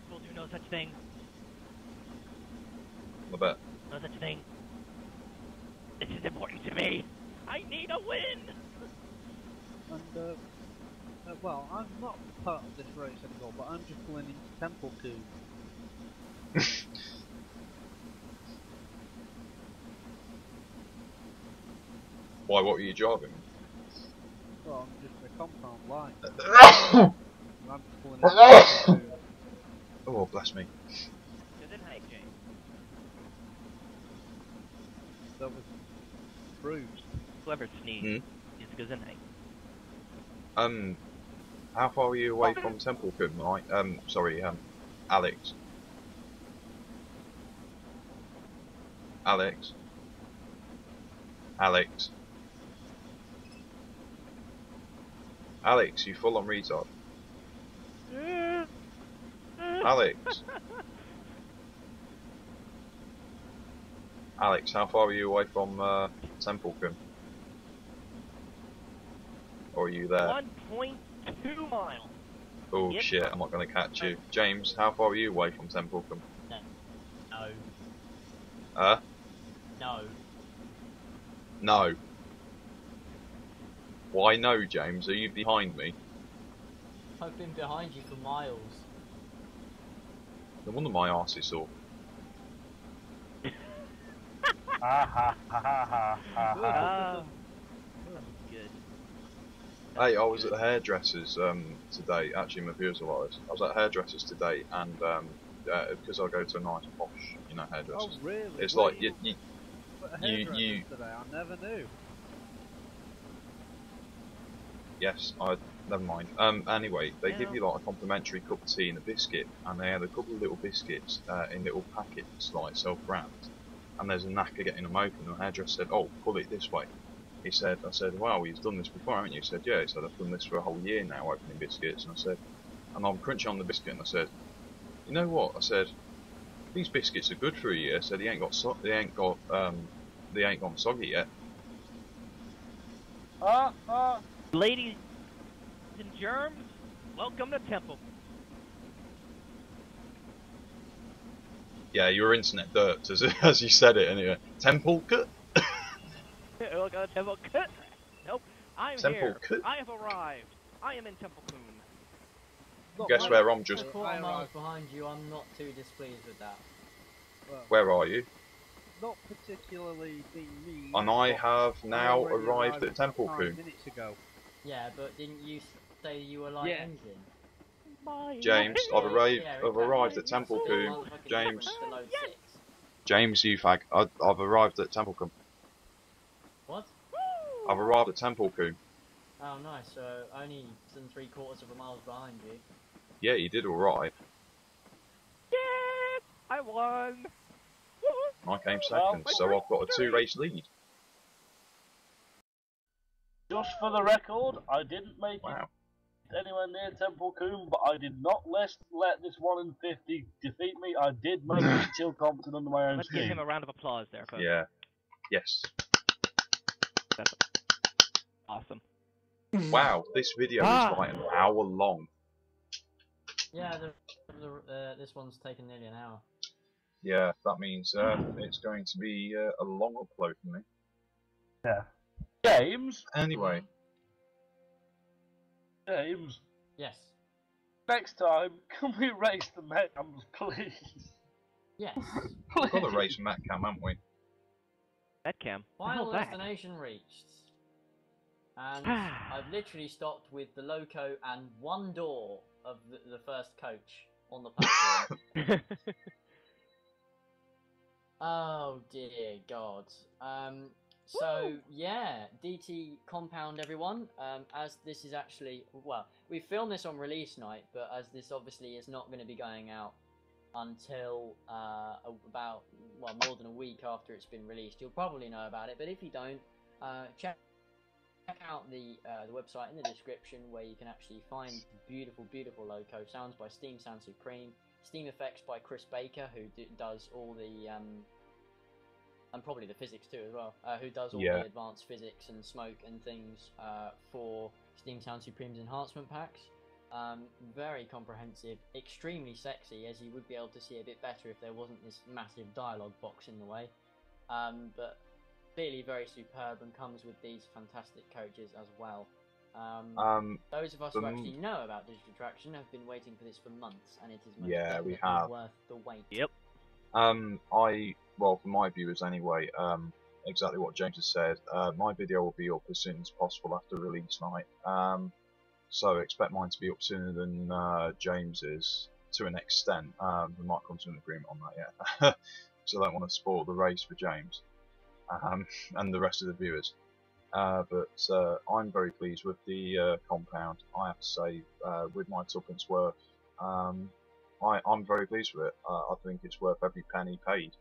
We'll do no such thing. I bet. No such thing. This is important to me. I need a win. And, well, I'm not part of this race anymore, but I'm just going into Templecombe. Why, what were you driving? Well, I'm just a compound line. And I'm just going into Templecombe. Oh, bless me. Good hike, James. That was bruised. Whoever sneezed is good hike. How far are you away from Templecombe, right? Sorry, Alex. Alex. Alex, you full on retard. Alex. Alex, how far are you away from Templecombe? Or are you there? 1.2 miles. Oh Yep. shit, I'm not going to catch you. James, how far are you away from Templecombe? No. No. No. Why no, James? Are you behind me? I've been behind you for miles. No wonder my arse is sore. Ha ha ha ha ha ha. Ah, good. Hey, I was at the hairdressers today. Actually, my viewers will like this. I was at hairdressers today, and because I go to a nice posh, Oh, hairdressers. really? It's Were like you you at a you- hairdresser's today? I never knew. yes, never mind. Anyway, they give you like a complimentary cup of tea and a biscuit, and they had a couple of little biscuits in little packets, like self-wrapped. And there's a knacker getting them open. And the hairdresser said, "Oh, pull it this way." I said, "Wow, you've done this before, haven't you?" He said, "Yeah." He said, "I've done this for a whole year now, opening biscuits." And I said, and I'm crunching on the biscuit, and I said, "You know what?" I said, "These biscuits are good for a year." I said, They ain't gone soggy yet." Ladies and germs, welcome to Temple. Yeah, your internet dirt, as you said it anyway. Templecombe? Welcome to Temple. Nope, I'm here. Templecombe? I have arrived. I am in Templecombe. Not Guess really. where I'm A just... quarter miles behind you, I'm not too displeased with that. Well, Where are you? not particularly being mean. And I but have I now already arrived at about 5 Templecombe. minutes ago. Yeah, but didn't you say you were like Yeah. engine? James, I've arrived at exactly. Templecombe. Motherfucking James, difference to load 6. James, you fag. I've arrived at Templecombe. What? I've arrived at Templecombe. Oh, nice. So only some 3/4 of a mile behind you. Yeah, you did alright. Yes, I won. I came second, so I've got a 2-race lead. Just for the record, I didn't make Wow. it anywhere near Templecombe, but I did not let this 1 in 50 defeat me. I did make it still competent under my own Let's give scheme. him a round of applause there, folks. Yeah. Yes. That's awesome. Wow, this video is like an hour long. Yeah, this one's taken nearly an hour. Yeah, that means it's going to be a long upload for me. Yeah. James? Anyway, James? Yes. Next time, can we race the Metcams, please? Yes. We've got a race from Metcam, haven't we? Metcam. The Final hell's that? destination reached. And I've literally stopped with the loco and one door of the first coach on the platform. Oh dear God. So yeah, DT compound everyone. As this is actually, well, we filmed this on release night, but as this obviously is not going to be going out until about, well, more than a week after it's been released, you'll probably know about it. But if you don't, check out the website in the description, where you can actually find beautiful loco sounds by Steam Sound Supreme, Steam effects by Chris Baker, who does all the and probably the physics too as well, who does all the advanced physics and smoke and things for Steam Sound Supreme's enhancement packs. Very comprehensive, extremely sexy, as you would be able to see a bit better if there wasn't this massive dialogue box in the way. But clearly very superb, and comes with these fantastic coaches as well. Those of us who actually know about Digital Traction have been waiting for this for months, and it is most definitely worth the wait. Yep. Well, for my viewers anyway, exactly what James has said. My video will be up as soon as possible after release night. So expect mine to be up sooner than James's to an extent. We might come to an agreement on that yet. So I don't want to spoil the race for James and the rest of the viewers. But I'm very pleased with the compound. I have to say, with my tuppence worth, I'm very pleased with it. I think it's worth every penny paid.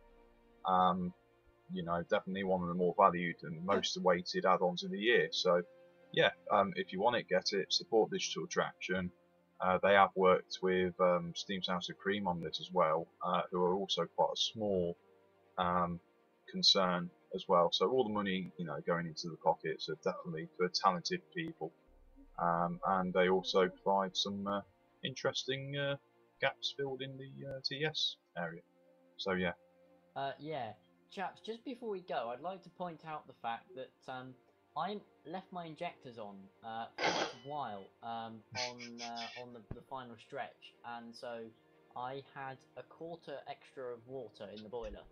You know, definitely one of the more valued and most awaited add-ons of the year. So, yeah, if you want it, get it. Support Digital Traction. They have worked with Steam Sound Supreme on this as well, who are also quite a small concern as well. So all the money, you know, going into the pockets are definitely for talented people, and they also provide some interesting gaps filled in the TS area. So yeah. Yeah, chaps. Just before we go, I'd like to point out the fact that I left my injectors on for quite a while on the final stretch, and so I had a quarter extra of water in the boiler.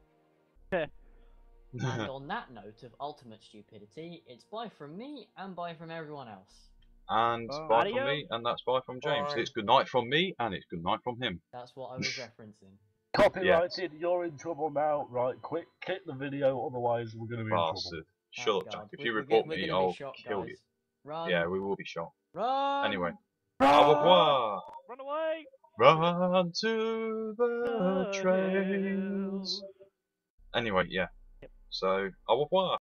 And on that note of ultimate stupidity, it's bye from me and bye from everyone else. And bye from me, and that's bye from James. It's good night from me, and it's good night from him. That's what I was referencing. Copyrighted, you're in trouble now. Right, quick, click the video, otherwise we're going to be in trouble. Shut up, Jack. If you report me, I'll kill you. Run. Yeah, we will be shot. Run. Anyway. Run. Au revoir. Run away. Run to the trails. Anyway, yeah. So, au revoir.